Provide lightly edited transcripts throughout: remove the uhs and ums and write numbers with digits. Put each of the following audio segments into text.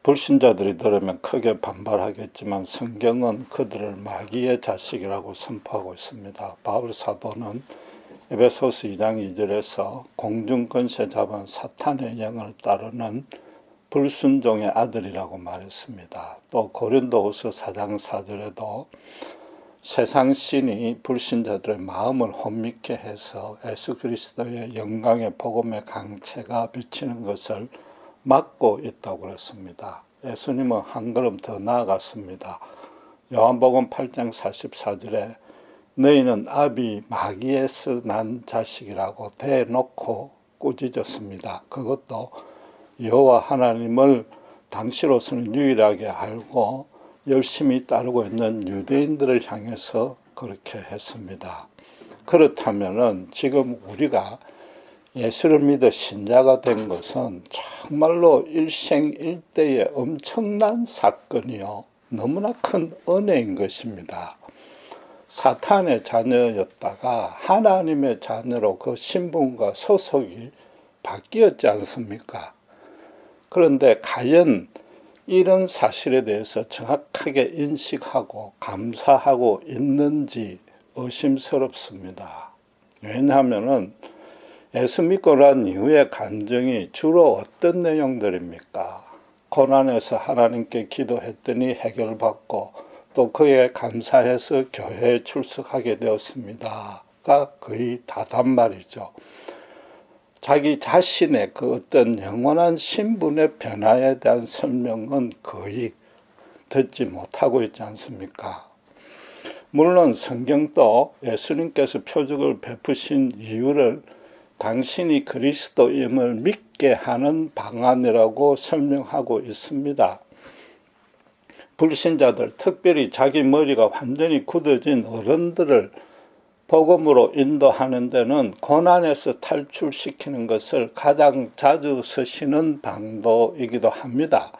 불신자들이 들으면 크게 반발하겠지만 성경은 그들을 마귀의 자식이라고 선포하고 있습니다. 바울 사도는 에베소서 2장 2절에서 공중권세 잡은 사탄의 영을 따르는 불순종의 아들이라고 말했습니다. 또 고린도후서 4장 4절에도 세상 신이 불신자들의 마음을 혼미케 해서 예수 그리스도의 영광의 복음의 강체가 비치는 것을 막고 있다고 그랬습니다. 예수님은 한 걸음 더 나아갔습니다. 요한복음 8장 44절에 너희는 아비 마귀에서 난 자식이라고 대놓고 꾸짖었습니다. 그것도 여호와 하나님을 당시로서는 유일하게 알고 열심히 따르고 있는 유대인들을 향해서 그렇게 했습니다. 그렇다면은 지금 우리가 예수를 믿어 신자가 된 것은 정말로 일생일대의 엄청난 사건이요, 너무나 큰 은혜인 것입니다. 사탄의 자녀였다가 하나님의 자녀로 그 신분과 소속이 바뀌었지 않습니까? 그런데 과연 이런 사실에 대해서 정확하게 인식하고 감사하고 있는지 의심스럽습니다. 왜냐하면은 예수 믿고 난 이후의 간증이 주로 어떤 내용들입니까? 고난에서 하나님께 기도했더니 해결받고 또 그에 감사해서 교회에 출석하게 되었습니다가 거의 다단 말이죠. 자기 자신의 그 어떤 영원한 신분의 변화에 대한 설명은 거의 듣지 못하고 있지 않습니까? 물론 성경도 예수님께서 표적을 베푸신 이유를 당신이 그리스도임을 믿게 하는 방안이라고 설명하고 있습니다. 불신자들, 특별히 자기 머리가 완전히 굳어진 어른들을 복음으로 인도하는 데는 고난에서 탈출시키는 것을 가장 자주 쓰시는 방도이기도 합니다.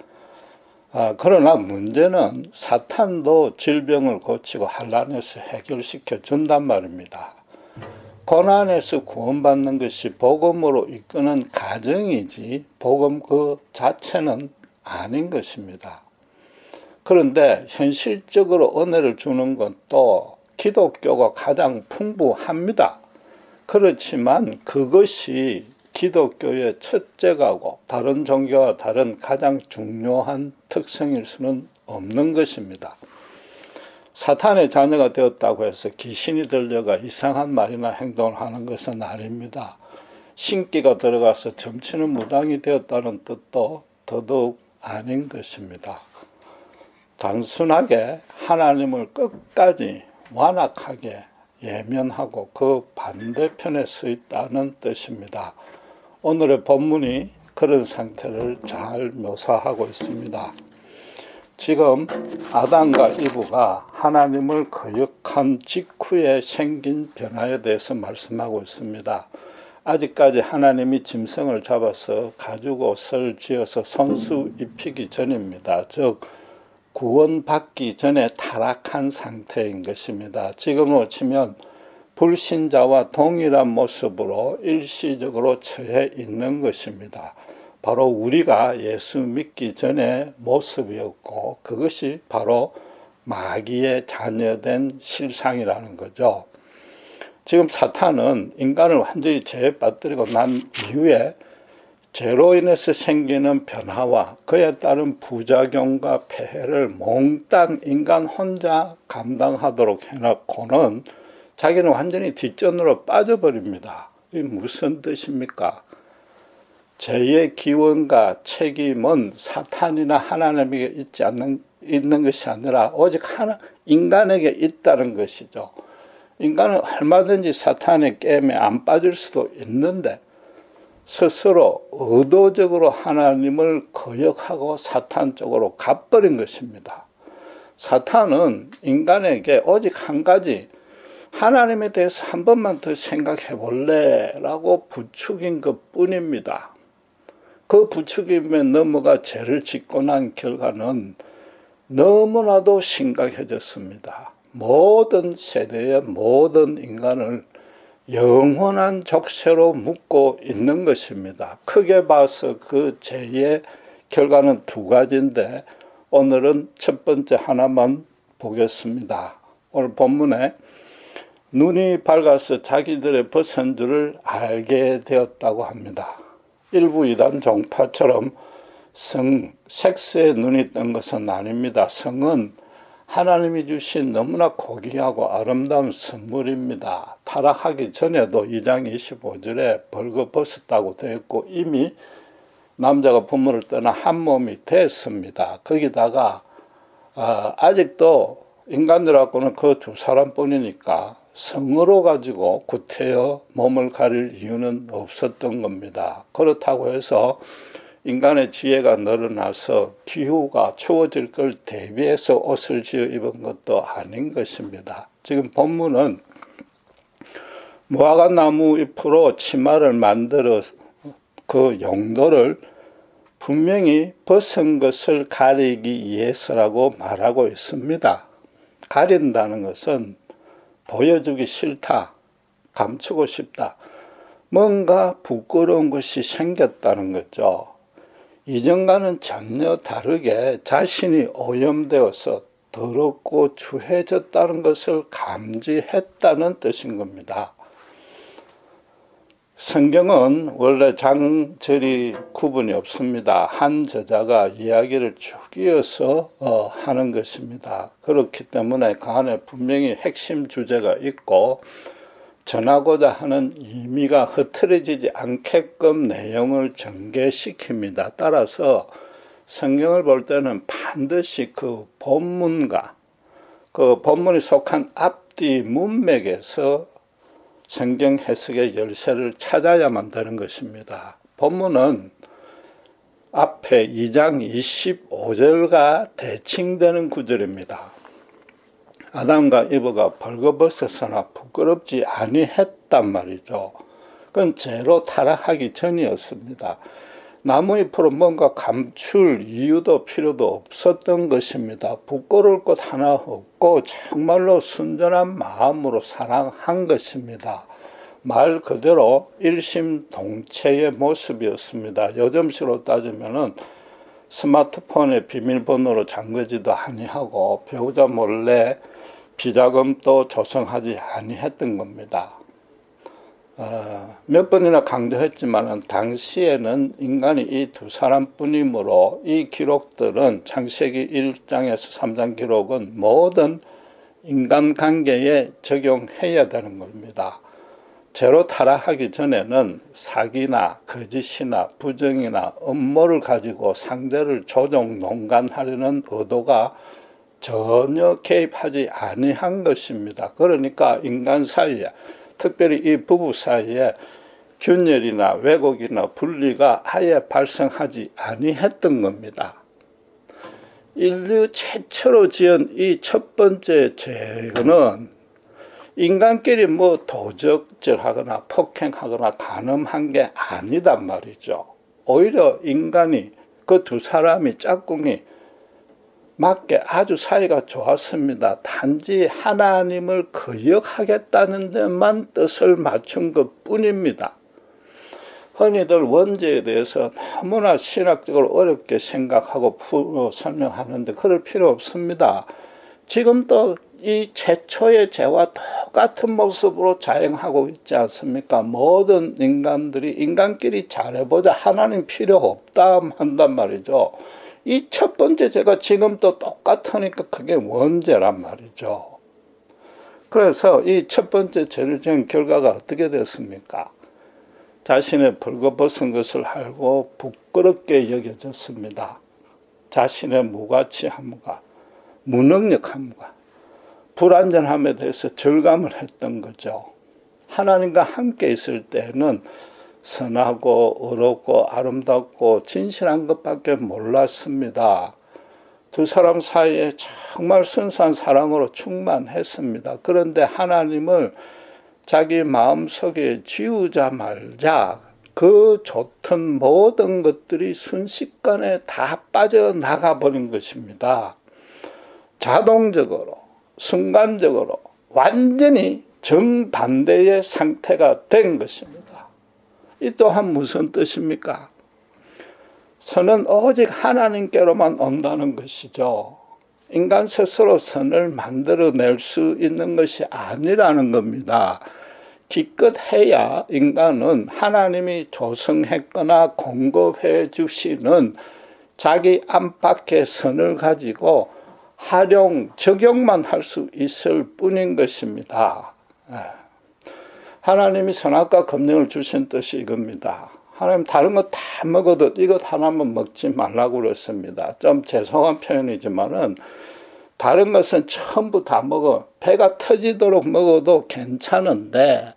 그러나 문제는 사탄도 질병을 고치고 환난에서 해결시켜 준단 말입니다. 고난에서 구원받는 것이 복음으로 이끄는 과정이지 복음 그 자체는 아닌 것입니다. 그런데 현실적으로 은혜를 주는 것도 기독교가 가장 풍부합니다. 그렇지만 그것이 기독교의 첫째가고 다른 종교와 다른 가장 중요한 특성일 수는 없는 것입니다. 사탄의 자녀가 되었다고 해서 귀신이 들려가 이상한 말이나 행동을 하는 것은 아닙니다. 신기가 들어가서 점치는 무당이 되었다는 뜻도 더더욱 아닌 것입니다. 단순하게 하나님을 끝까지 완악하게 예면하고 그 반대편에 서 있다는 뜻입니다. 오늘의 본문이 그런 상태를 잘 묘사하고 있습니다. 지금 아담과 이브가 하나님을 거역한 직후에 생긴 변화에 대해서 말씀하고 있습니다. 아직까지 하나님이 짐승을 잡아서 가죽옷을 지어서 손수 입히기 전입니다. 즉 구원받기 전에 타락한 상태인 것입니다. 지금으로 치면 불신자와 동일한 모습으로 일시적으로 처해 있는 것입니다. 바로 우리가 예수 믿기 전의 모습이었고 그것이 바로 마귀의 자녀된 실상이라는 거죠. 지금 사탄은 인간을 완전히 죄에 빠뜨리고 난 이후에 죄로 인해서 생기는 변화와 그에 따른 부작용과 폐해를 몽땅 인간 혼자 감당하도록 해놓고는 자기는 완전히 뒷전으로 빠져버립니다. 이게 무슨 뜻입니까? 죄의 기원과 책임은 사탄이나 하나님에게 있는 것이 아니라 오직 인간에게 있다는 것이죠. 인간은 얼마든지 사탄의 게임에 안 빠질 수도 있는데 스스로 의도적으로 하나님을 거역하고 사탄 쪽으로 가버린 것입니다. 사탄은 인간에게 오직 한 가지, 하나님에 대해서 한 번만 더 생각해 볼래? 라고 부추긴 것 뿐입니다. 그 부추김에 넘어가 죄를 짓고 난 결과는 너무나도 심각해졌습니다. 모든 세대의 모든 인간을 영원한 족쇄로 묶고 있는 것입니다. 크게 봐서 그 죄의 결과는 두 가지인데 오늘은 첫 번째 하나만 보겠습니다. 오늘 본문에 눈이 밝아서 자기들의 벗은 줄을 알게 되었다고 합니다. 일부 이단 종파처럼 섹스에 눈이 뜬 것은 아닙니다. 성은 하나님이 주신 너무나 고귀하고 아름다운 선물입니다. 타락하기 전에도 2장 25절에 벌거벗었다고 되어 있고 이미 남자가 부모를 떠나 한 몸이 됐습니다. 거기다가 아직도 인간들하고는 그 두 사람뿐이니까 성으로 가지고 구태여 몸을 가릴 이유는 없었던 겁니다. 그렇다고 해서 인간의 지혜가 늘어나서 기후가 추워질 걸 대비해서 옷을 지어 입은 것도 아닌 것입니다. 지금 본문은 무화과나무 잎으로 치마를 만들어 그 용도를 분명히 벗은 것을 가리기 위해서라고 말하고 있습니다. 가린다는 것은 보여주기 싫다, 감추고 싶다, 뭔가 부끄러운 것이 생겼다는 거죠. 이전과는 전혀 다르게 자신이 오염되어서 더럽고 추해졌다는 것을 감지했다는 뜻인 겁니다. 성경은 원래 장절이 구분이 없습니다. 한 저자가 이야기를 쭉 이어서 하는 것입니다. 그렇기 때문에 그 안에 분명히 핵심 주제가 있고 전하고자 하는 의미가 흐트러지지 않게끔 내용을 전개시킵니다. 따라서 성경을 볼 때는 반드시 그 본문과 그 본문이 속한 앞뒤 문맥에서 성경 해석의 열쇠를 찾아야만 되는 것입니다. 본문은 앞에 2장 25절과 대칭되는 구절입니다. 아담과 이브가 벌거벗었으나 부끄럽지 아니했단 말이죠. 그건 죄로 타락하기 전이었습니다. 나무잎으로 뭔가 감출 이유도 필요도 없었던 것입니다. 부끄러울 것 하나 없고 정말로 순전한 마음으로 사랑한 것입니다. 말 그대로 일심동체의 모습이었습니다. 요즘식으로 따지면은 스마트폰에 비밀번호로 잠그지도 아니하고 배우자 몰래 비자금도 조성하지 아니했던 겁니다. 몇 번이나 강조했지만 당시에는 인간이 이 두 사람뿐이므로 이 기록들은 창세기 1장에서 3장 기록은 모든 인간관계에 적용해야 되는 겁니다. 죄로 타락하기 전에는 사기나 거짓이나 부정이나 음모를 가지고 상대를 조종 농간하려는 의도가 전혀 개입하지 아니한 것입니다. 그러니까 인간 사이에 특별히 이 부부 사이에 균열이나 왜곡이나 분리가 아예 발생하지 아니했던 겁니다. 인류 최초로 지은 이 첫 번째 죄는 인간끼리 뭐 도적질하거나 폭행하거나 간음한 게 아니단 말이죠. 오히려 인간이 그 두 사람이 짝꿍이 맞게 아주 사이가 좋았습니다. 단지 하나님을 거역하겠다는 데만 뜻을 맞춘 것 뿐입니다. 흔히들 원죄에 대해서 너무나 신학적으로 어렵게 생각하고 설명하는데 그럴 필요 없습니다. 지금도 이 최초의 죄와 똑같은 모습으로 자행하고 있지 않습니까? 모든 인간들이 인간끼리 잘해보자, 하나님 필요 없다 한단 말이죠. 이 첫 번째 죄가 지금도 똑같으니까 그게 원죄란 말이죠. 그래서 이 첫 번째 죄를 지은 결과가 어떻게 됐습니까? 자신의 벌거벗은 것을 알고 부끄럽게 여겨졌습니다. 자신의 무가치함과 무능력함과 불완전함에 대해서 절감을 했던 거죠. 하나님과 함께 있을 때는 선하고 의롭고 아름답고 진실한 것밖에 몰랐습니다. 두 사람 사이에 정말 순수한 사랑으로 충만했습니다. 그런데 하나님을 자기 마음속에 지우자마자 그 좋던 모든 것들이 순식간에 다 빠져나가 버린 것입니다. 자동적으로, 순간적으로 완전히 정반대의 상태가 된 것입니다. 이 또한 무슨 뜻입니까? 선은 오직 하나님께로만 온다는 것이죠. 인간 스스로 선을 만들어낼 수 있는 것이 아니라는 겁니다. 기껏 해야 인간은 하나님이 조성했거나 공급해 주시는 자기 안팎의 선을 가지고 활용, 적용만 할 수 있을 뿐인 것입니다. 하나님이 선악과 검령을 주신 뜻이 이겁니다. 하나님 다른 거 다 먹어도 이것 하나만 먹지 말라고 그랬습니다. 좀 죄송한 표현이지만은 다른 것은 전부 다 먹어. 배가 터지도록 먹어도 괜찮은데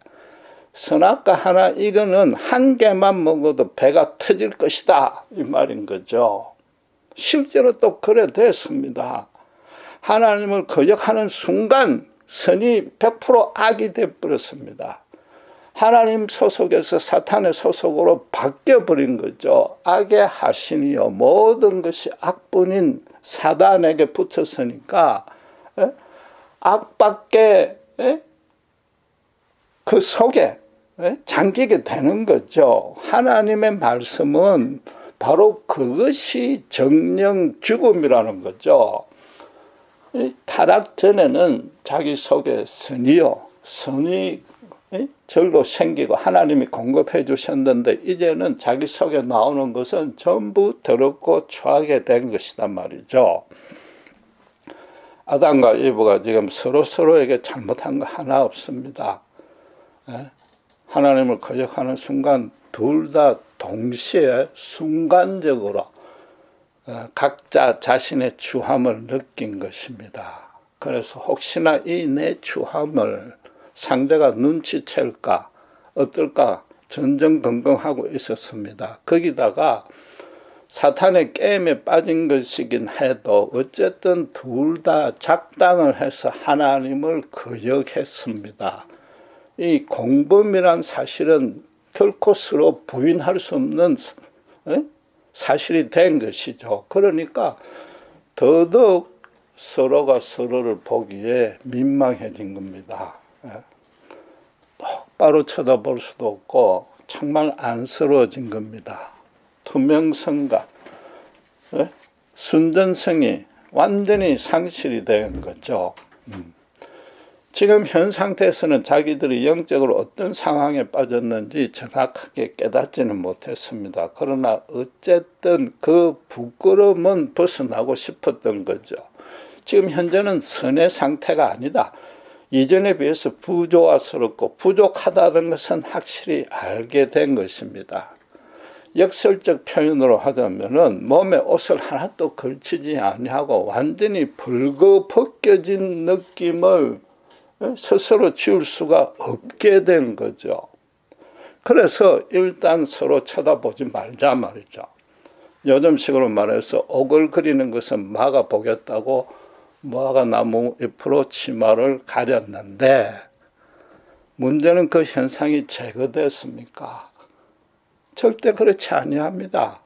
선악과 하나 이거는 한 개만 먹어도 배가 터질 것이다 이 말인 거죠. 실제로 또 그래 됐습니다. 하나님을 거역하는 순간 선이 100% 악이 되어버렸습니다. 하나님 소속에서 사탄의 소속으로 바뀌어버린 거죠. 악의 하신이요 모든 것이 악뿐인 사단에게 붙었으니까 악밖에 그 속에 잠기게 되는 거죠. 하나님의 말씀은 바로 그것이 정령 죽음이라는 거죠. 타락 전에는 자기 속에 선이 절로 생기고 하나님이 공급해 주셨는데 이제는 자기 속에 나오는 것은 전부 더럽고 추하게 된 것이단 말이죠. 아담과 이브가 지금 서로에게 잘못한 거 하나 없습니다. 하나님을 거역하는 순간 둘 다 동시에 순간적으로 각자 자신의 추함을 느낀 것입니다. 그래서 혹시나 이 내 추함을 상대가 눈치챌까 어떨까 전전긍긍하고 있었습니다. 거기다가 사탄의 게임에 빠진 것이긴 해도 어쨌든 둘 다 작당을 해서 하나님을 거역했습니다. 이 공범이란 사실은 결코 서로 부인할 수 없는 사실이 된 것이죠. 그러니까 더더욱 서로가 서로를 보기에 민망해진 겁니다. 똑바로 쳐다볼 수도 없고 정말 안쓰러워진 겁니다. 투명성과 순전성이 완전히 상실이 된 거죠. 지금 현 상태에서는 자기들이 영적으로 어떤 상황에 빠졌는지 정확하게 깨닫지는 못했습니다. 그러나 어쨌든 그 부끄러움은 벗어나고 싶었던 거죠. 지금 현재는 선의 상태가 아니다. 이전에 비해서 부조화스럽고 부족하다는 것은 확실히 알게 된 것입니다. 역설적 표현으로 하자면은 몸에 옷을 하나도 걸치지 아니하고 완전히 벌거벗겨진 느낌을 스스로 지울 수가 없게 된 거죠. 그래서 일단 서로 쳐다보지 말자 말이죠. 요즘식으로 말해서 오글거리는 것은 막아보겠다고 무화과 나무 잎으로 치마를 가렸는데 문제는 그 현상이 제거됐습니까? 절대 그렇지 아니합니다.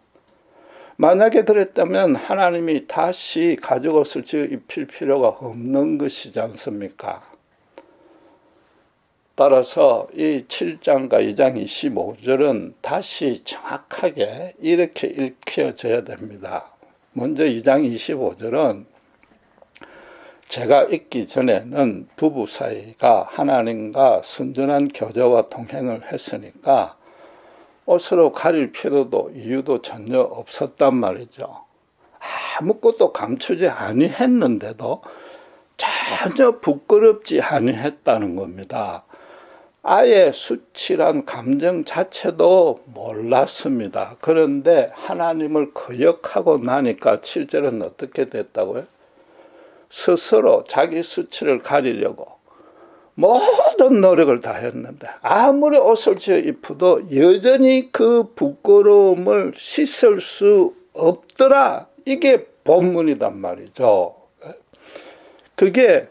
만약에 그랬다면 하나님이 다시 가죽옷을 지어 입힐 필요가 없는 것이지 않습니까? 따라서 이 7장과 2장 25절은 다시 정확하게 이렇게 읽혀져야 됩니다. 먼저 2장 25절은 제가 있기 전에는 부부 사이가 하나님과 순전한 교제와 동행을 했으니까 옷으로 가릴 필요도 이유도 전혀 없었단 말이죠. 아무것도 감추지 아니했는데도 전혀 부끄럽지 아니했다는 겁니다. 아예 수치란 감정 자체도 몰랐습니다. 그런데 하나님을 거역하고 나니까 7절은 어떻게 됐다고요? 스스로 자기 수치를 가리려고 모든 노력을 다 했는데 아무리 옷을 지어 입어도 여전히 그 부끄러움을 씻을 수 없더라. 이게 본문이단 말이죠. 그게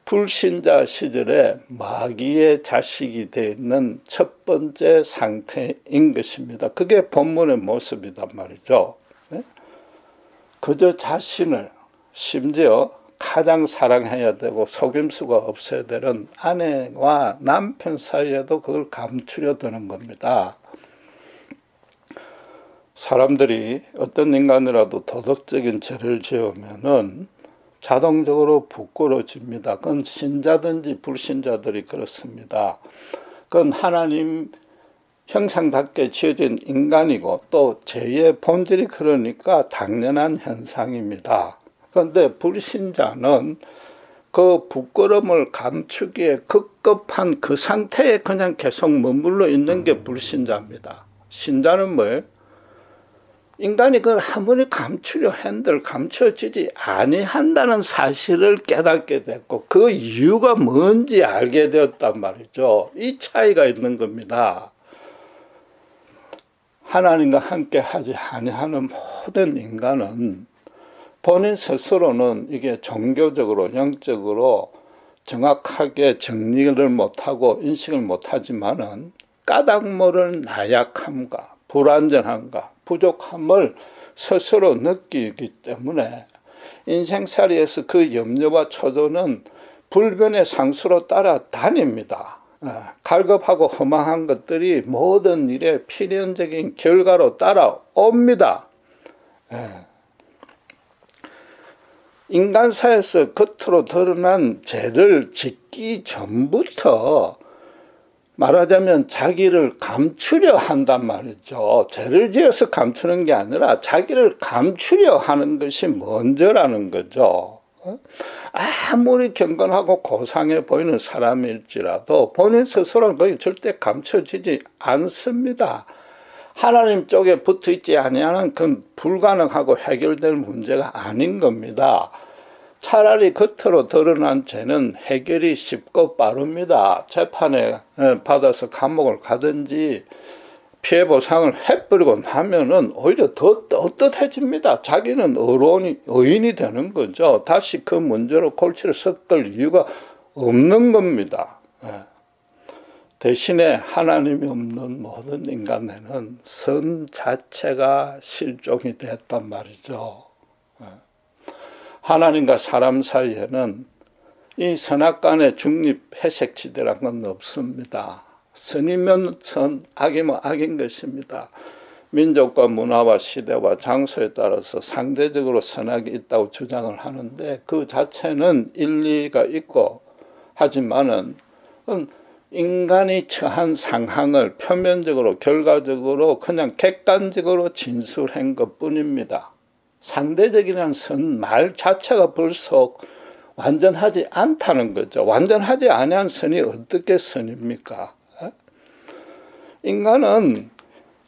불신자 시절에 마귀의 자식이 되는 첫 번째 상태인 것입니다. 그게 본문의 모습이단 말이죠. 그저 자신을 심지어 가장 사랑해야 되고 속임수가 없어야 되는 아내와 남편 사이에도 그걸 감추려 드는 겁니다. 사람들이 어떤 인간이라도 도덕적인 죄를 지으면은 자동적으로 부끄러워집니다. 그건 신자든지 불신자들이 그렇습니다. 그건 하나님 형상답게 지어진 인간이고 또 죄의 본질이 그러니까 당연한 현상입니다. 그런데 불신자는 그 부끄러움을 감추기에 급급한 그 상태에 그냥 계속 머물러 있는 게 불신자입니다. 신자는 뭐예요? 인간이 그걸 아무리 감추려 한들 감춰지지 아니한다는 사실을 깨닫게 됐고 그 이유가 뭔지 알게 되었단 말이죠. 이 차이가 있는 겁니다. 하나님과 함께 하지 아니하는 모든 인간은 본인 스스로는 이게 종교적으로 영적으로 정확하게 정리를 못하고 인식을 못하지만은 까닭 모를 나약함과 불완전함과 부족함을 스스로 느끼기 때문에 인생살이에서 그 염려와 초조는 불변의 상수로 따라다닙니다. 갈급하고 허망한 것들이 모든 일의 필연적인 결과로 따라옵니다. 인간사에서 겉으로 드러난 죄를 짓기 전부터 말하자면 자기를 감추려 한단 말이죠. 죄를 지어서 감추는 게 아니라 자기를 감추려 하는 것이 먼저라는 거죠. 아무리 경건하고 고상해 보이는 사람일지라도 본인 스스로는 거의 절대 감춰지지 않습니다. 하나님 쪽에 붙어 있지 아니하는 그건 불가능하고 해결될 문제가 아닌 겁니다. 차라리 겉으로 드러난 죄는 해결이 쉽고 빠릅니다. 재판에 받아서 감옥을 가든지 피해 보상을 해버리고 나면은 오히려 더 떳떳해집니다. 자기는 의인이 되는 거죠. 다시 그 문제로 골치를 섞을 이유가 없는 겁니다. 대신에 하나님이 없는 모든 인간에는 선 자체가 실종이 됐단 말이죠. 하나님과 사람 사이에는 이 선악간의 중립 회색지대란 건 없습니다. 선이면 선, 악이면 악인 것입니다. 민족과 문화와 시대와 장소에 따라서 상대적으로 선악이 있다고 주장을 하는데 그 자체는 일리가 있고 하지만은 인간이 처한 상황을 표면적으로 결과적으로 그냥 객관적으로 진술한 것뿐입니다. 상대적이라는 선 말 자체가 벌써 완전하지 않다는 거죠. 완전하지 아니한 선이 어떻게 선입니까? 인간은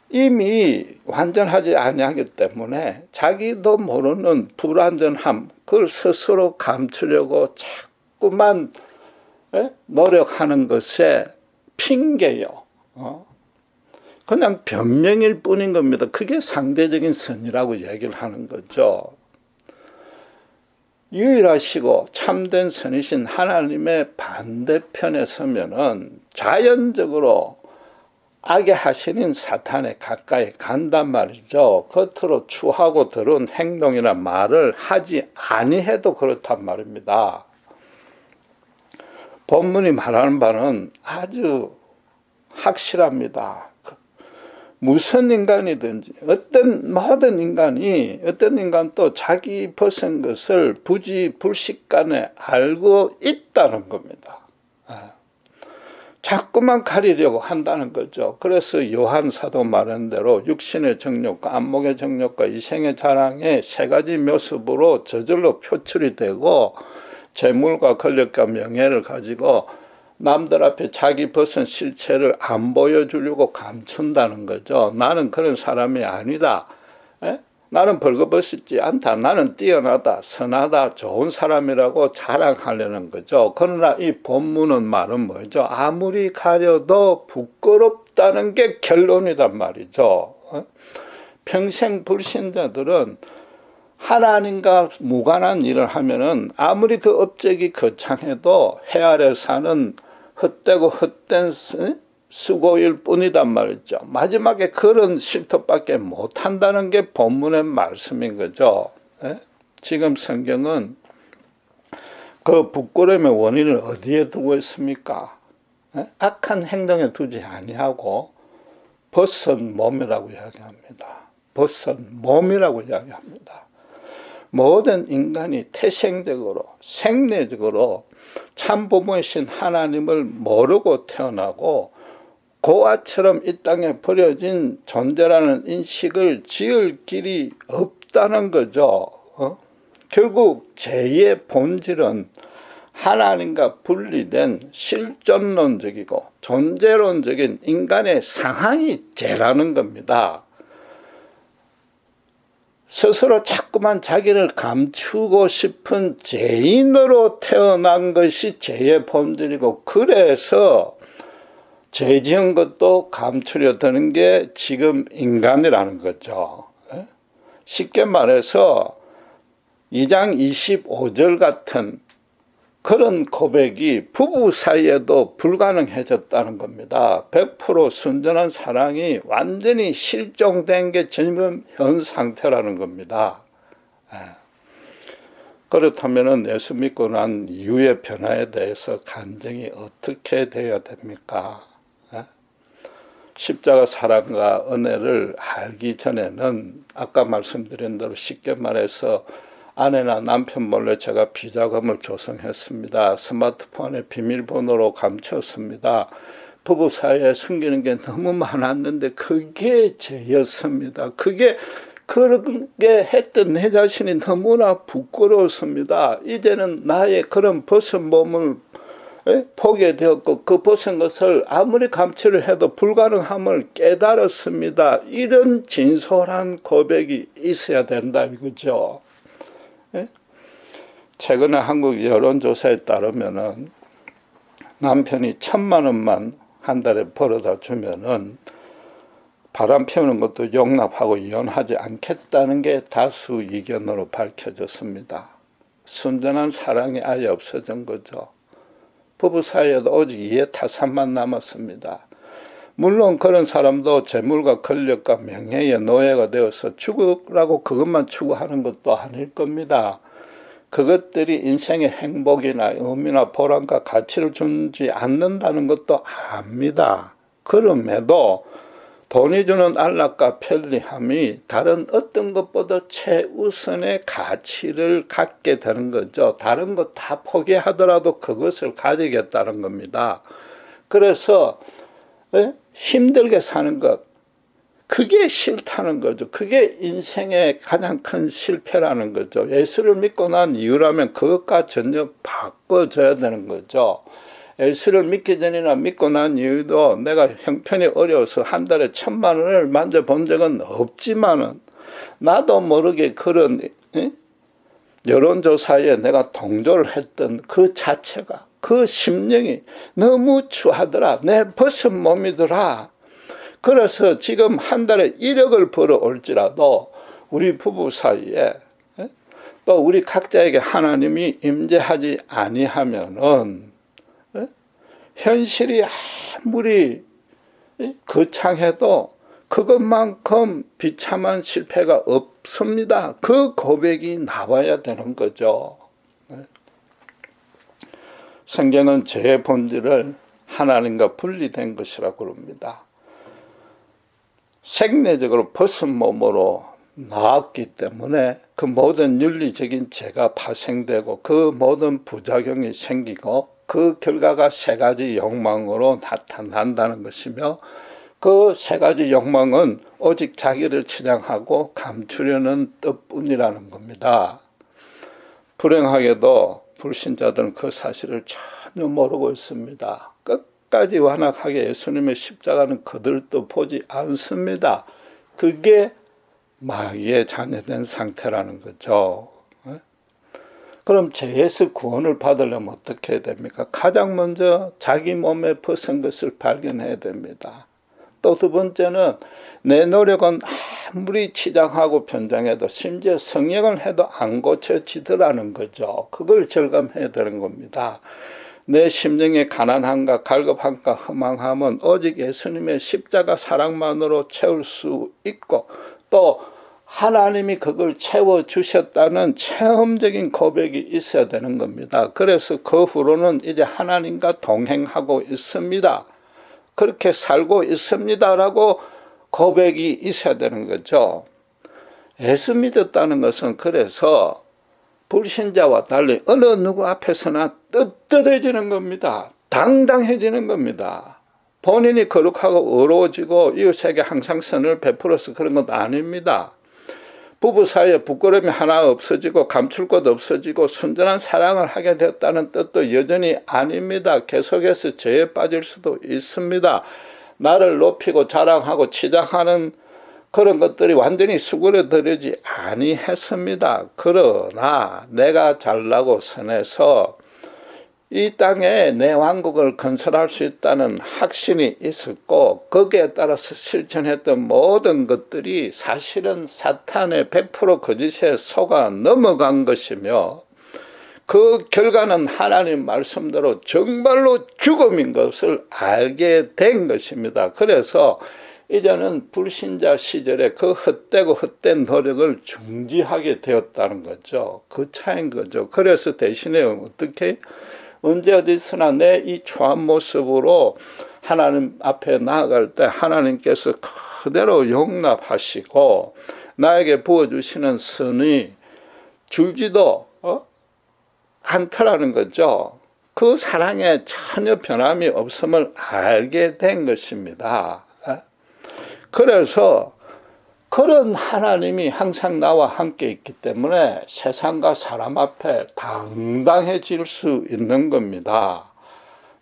이미 완전하지 아니하기 때문에 자기도 모르는 불완전함, 그걸 스스로 감추려고 자꾸만 노력하는 것에 핑계요. 그냥 변명일 뿐인 겁니다. 그게 상대적인 선이라고 얘기를 하는 거죠. 유일하시고 참된 선이신 하나님의 반대편에 서면은 자연적으로 악의 하신인 사탄에 가까이 간단 말이죠. 겉으로 추하고 더러운 행동이나 말을 하지 아니해도 그렇단 말입니다. 본문이 말하는 바는 아주 확실합니다. 무슨 인간이든지 모든 인간도 자기 벗은 것을 부지불식간에 알고 있다는 겁니다. 자꾸만 가리려고 한다는 거죠. 그래서 요한 사도 말한 대로 육신의 정욕과 안목의 정욕과 이생의 자랑의 세 가지 모습으로 저절로 표출이 되고 재물과 권력과 명예를 가지고 남들 앞에 자기 벗은 실체를 안 보여주려고 감춘다는 거죠. 나는 그런 사람이 아니다. 나는 벌거벗지 않다. 나는 뛰어나다, 선하다, 좋은 사람이라고 자랑하려는 거죠. 그러나 이 본문은 말은 뭐죠? 아무리 가려도 부끄럽다는 게 결론이란 말이죠. 평생 불신자들은 하나님과 무관한 일을 하면은 아무리 그 업적이 거창해도 해 아래 사는 헛되고 헛된 수고일 뿐이단 말이죠. 마지막에 그런 실토밖에 못한다는 게 본문의 말씀인 거죠. 지금 성경은 그 부끄러움의 원인을 어디에 두고 있습니까? 악한 행동에 두지 아니하고 벗은 몸이라고 이야기합니다. 벗은 몸이라고 이야기합니다. 모든 인간이 태생적으로 생리적으로 참부모이신 하나님을 모르고 태어나고 고아처럼 이 땅에 버려진 존재라는 인식을 지을 길이 없다는 거죠. 결국 죄의 본질은 하나님과 분리된 실존론적이고 존재론적인 인간의 상황이 죄라는 겁니다. 스스로 자꾸만 자기를 감추고 싶은 죄인으로 태어난 것이 죄의 본질이고, 그래서 죄 지은 것도 감추려 드는 게 지금 인간이라는 거죠. 쉽게 말해서 2장 25절 같은 그런 고백이 부부 사이에도 불가능해졌다는 겁니다. 100% 순전한 사랑이 완전히 실종된 게 지금 현 상태라는 겁니다. 그렇다면 예수 믿고 난 이후의 변화에 대해서 간증이 어떻게 되어야 됩니까? 십자가 사랑과 은혜를 알기 전에는 아까 말씀드린 대로 쉽게 말해서 아내나 남편 몰래 제가 비자금을 조성했습니다. 스마트폰에 비밀번호로 감췄습니다. 부부 사이에 숨기는 게 너무 많았는데 그게 죄였습니다. 그렇게 했던 내 자신이 너무나 부끄러웠습니다. 이제는 나의 그런 벗은 몸을 보게 되었고, 그 벗은 것을 아무리 감추려 해도 불가능함을 깨달았습니다. 이런 진솔한 고백이 있어야 된다 이거죠. 최근에 한국 여론조사에 따르면은 남편이 1,000만 원만 한 달에 벌어다 주면은 바람 피우는 것도 용납하고 이혼하지 않겠다는 게 다수 의견으로 밝혀졌습니다. 순전한 사랑이 아예 없어진 거죠. 부부 사이에도 오직 이해타산만 남았습니다. 물론 그런 사람도 재물과 권력과 명예의 노예가 되어서 죽으라고 그것만 추구하는 것도 아닐 겁니다. 그것들이 인생의 행복이나 의미나 보람과 가치를 주지 않는다는 것도 압니다. 그럼에도 돈이 주는 안락과 편리함이 다른 어떤 것보다 최우선의 가치를 갖게 되는 거죠. 다른 것 다 포기하더라도 그것을 가지겠다는 겁니다. 그래서 힘들게 사는 것, 그게 싫다는 거죠. 그게 인생의 가장 큰 실패라는 거죠. 예수를 믿고 난 이유라면 그것과 전혀 바꿔줘야 되는 거죠. 예수를 믿기 전이나 믿고 난 이유도 내가 형편이 어려워서 한 달에 1,000만 원을 만져본 적은 없지만은 나도 모르게 그런 여론조사에 내가 동조를 했던 그 자체가, 그 심령이 너무 추하더라. 내 벗은 몸이더라. 그래서 지금 한 달에 1억을 벌어올지라도 우리 부부 사이에 또 우리 각자에게 하나님이 임재하지 아니하면은 현실이 아무리 거창해도 그것만큼 비참한 실패가 없습니다. 그 고백이 나와야 되는 거죠. 성경은 죄의 본질을 하나님과 분리된 것이라고 그럽니다. 생리적으로 벗은 몸으로 나왔기 때문에 그 모든 윤리적인 죄가 파생되고 그 모든 부작용이 생기고 그 결과가 세 가지 욕망으로 나타난다는 것이며, 그 세 가지 욕망은 오직 자기를 치장하고 감추려는 뜻뿐이라는 겁니다. 불행하게도 불신자들은 그 사실을 전혀 모르고 있습니다. 끝까지 완악하게 예수님의 십자가는 그들도 보지 않습니다. 그게 마귀의 자녀된 상태라는 거죠. 그럼 죄에서 구원을 받으려면 어떻게 해야 됩니까? 가장 먼저 자기 몸에 벗은 것을 발견해야 됩니다. 또 두 번째는 내 노력은 아무리 치장하고 변장해도 심지어 성령을 해도 안 고쳐지더라는 거죠. 그걸 절감해야 되는 겁니다. 내 심령의 가난함과 갈급함과 허망함은 오직 예수님의 십자가 사랑만으로 채울 수 있고, 또 하나님이 그걸 채워주셨다는 체험적인 고백이 있어야 되는 겁니다. 그래서 그 후로는 이제 하나님과 동행하고 있습니다. 그렇게 살고 있습니다라고 고백이 있어야 되는 거죠. 예수 믿었다는 것은 그래서 불신자와 달리 어느 누구 앞에서나 떳떳해지는 겁니다. 당당해지는 겁니다. 본인이 거룩하고 의로워지고 이웃에게 항상 선을 베풀어서 그런 것 아닙니다. 부부 사이에 부끄러움이 하나 없어지고 감출 것 없어지고 순전한 사랑을 하게 되었다는 뜻도 여전히 아닙니다. 계속해서 죄에 빠질 수도 있습니다. 나를 높이고 자랑하고 치장하는 그런 것들이 완전히 수그러들지 아니했습니다. 그러나 내가 잘나고 선해서 이 땅에 내 왕국을 건설할 수 있다는 확신이 있었고 거기에 따라서 실천했던 모든 것들이 사실은 사탄의 100% 거짓에 속아 넘어간 것이며 그 결과는 하나님 말씀대로 정말로 죽음인 것을 알게 된 것입니다. 그래서 이제는 불신자 시절에 그 헛되고 헛된 노력을 중지하게 되었다는 거죠. 그 차이인 거죠. 그래서 대신에 어떻게 언제 어디서나 내 이 초한 모습으로 하나님 앞에 나아갈 때 하나님께서 그대로 용납하시고 나에게 부어주시는 선이 줄지도 않더라는 거죠. 그 사랑에 전혀 변함이 없음을 알게 된 것입니다. 그래서 그런 하나님이 항상 나와 함께 있기 때문에 세상과 사람 앞에 당당해질 수 있는 겁니다.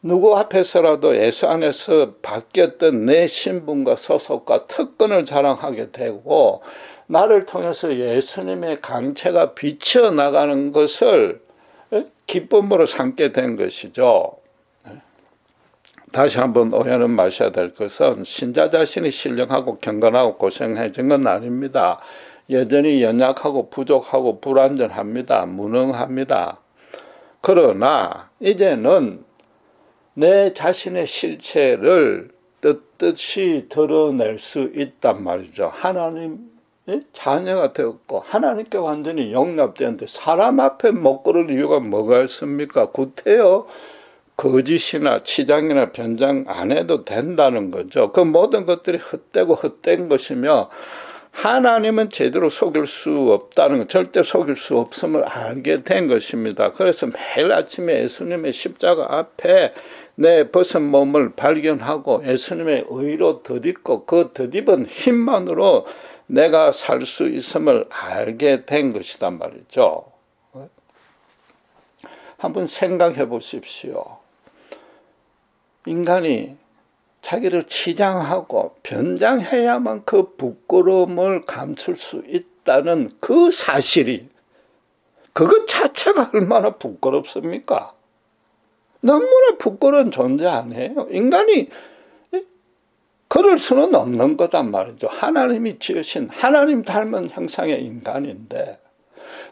누구 앞에서라도 예수 안에서 바뀌었던 내 신분과 소속과 특권을 자랑하게 되고 나를 통해서 예수님의 강체가 비쳐나가는 것을 기쁨으로 삼게 된 것이죠. 다시 한번 오해는 마셔야 될 것은 신자 자신이 신령하고 경건하고 고생해진 건 아닙니다. 여전히 연약하고 부족하고 불완전합니다. 무능합니다. 그러나 이제는 내 자신의 실체를 뜻뜻이 드러낼 수 있단 말이죠. 하나님 자녀가 되었고 하나님께 완전히 용납되는데 사람 앞에 못 걸을 이유가 뭐가 있습니까? 구태여 거짓이나 치장이나 변장 안 해도 된다는 거죠. 그 모든 것들이 헛되고 헛된 것이며 하나님은 제대로 속일 수 없다는 것, 절대 속일 수 없음을 알게 된 것입니다. 그래서 매일 아침에 예수님의 십자가 앞에 내 벗은 몸을 발견하고 예수님의 의로 덧입고 그 덧입은 힘만으로 내가 살 수 있음을 알게 된 것이단 말이죠. 한번 생각해 보십시오. 인간이 자기를 치장하고 변장해야만 그 부끄러움을 감출 수 있다는 그 사실이 그것 자체가 얼마나 부끄럽습니까? 너무나 부끄러운 존재 아니에요. 인간이 그럴 수는 없는 거단 말이죠. 하나님이 지으신 하나님 닮은 형상의 인간인데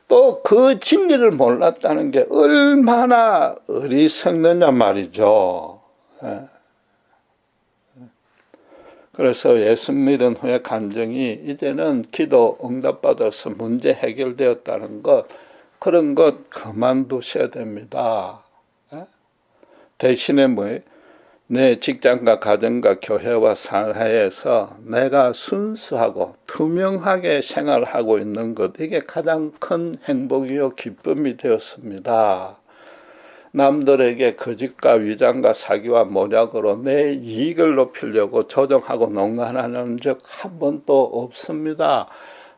또 그 진리를 몰랐다는 게 얼마나 어리석느냐 말이죠. 그래서 예수 믿은 후에 간증이 이제는 기도 응답받아서 문제 해결되었다는 것, 그런 것 그만두셔야 됩니다. 대신에 내 직장과 가정과 교회와 사회에서 내가 순수하고 투명하게 생활하고 있는 것, 이게 가장 큰 행복이요 기쁨이 되었습니다. 남들에게 거짓과 위장과 사기와 모략으로 내 이익을 높이려고 조정하고 농간하는 적 한 번도 없습니다.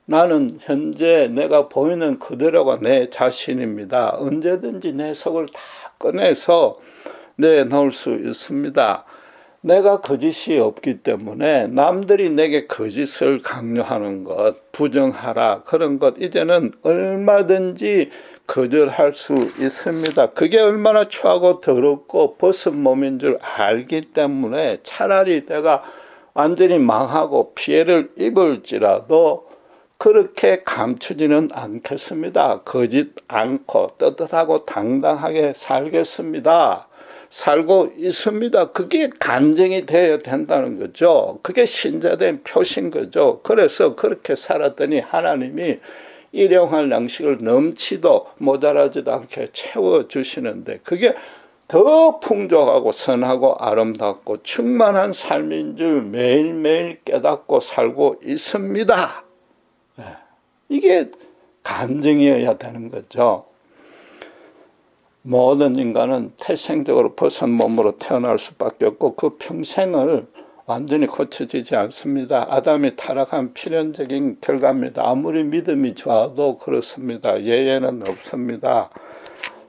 나는 현재 내가 보이는 그대로가 내 자신입니다. 언제든지 내 속을 다 꺼내서 내놓을 수 있습니다. 내가 거짓이 없기 때문에 남들이 내게 거짓을 강요하는 것, 부정하라 그런 것 이제는 얼마든지 거절할 수 있습니다. 그게 얼마나 추하고 더럽고 벗은 몸인 줄 알기 때문에 차라리 내가 완전히 망하고 피해를 입을지라도 그렇게 감추지는 않겠습니다. 거짓 않고 떳떳하고 당당하게 살겠습니다. 살고 있습니다. 그게 간증이 되어야 된다는 거죠. 그게 신자된 표시인 거죠. 그래서 그렇게 살았더니 하나님이 일용할 양식을 넘치도 모자라지도 않게 채워주시는데 그게 더 풍족하고 선하고 아름답고 충만한 삶인 줄 매일매일 깨닫고 살고 있습니다. 이게 간증이어야 되는 거죠. 모든 인간은 태생적으로 벗은 몸으로 태어날 수밖에 없고 그 평생을 완전히 고쳐지지 않습니다. 아담이 타락한 필연적인 결과입니다. 아무리 믿음이 좋아도 그렇습니다. 예외는 없습니다.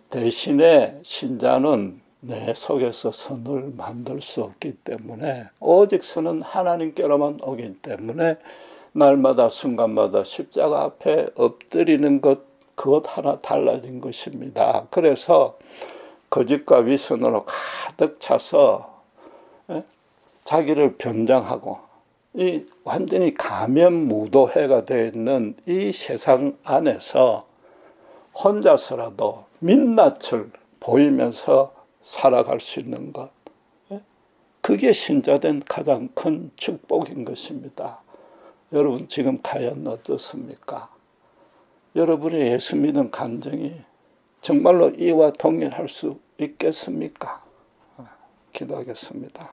대신에 신자는 내 속에서 선을 만들 수 없기 때문에 오직 선은 하나님께로만 오기 때문에 날마다 순간마다 십자가 앞에 엎드리는 것 그것 하나 달라진 것입니다. 그래서 거짓과 위선으로 가득 차서 자기를 변장하고 이 완전히 가면무도해가 되어 있는 이 세상 안에서 혼자서라도 민낯을 보이면서 살아갈 수 있는 것, 그게 신자된 가장 큰 축복인 것입니다. 여러분 지금 과연 어떻습니까? 여러분의 예수 믿음 간증이 정말로 이와 동일할 수 있겠습니까? 기도하겠습니다.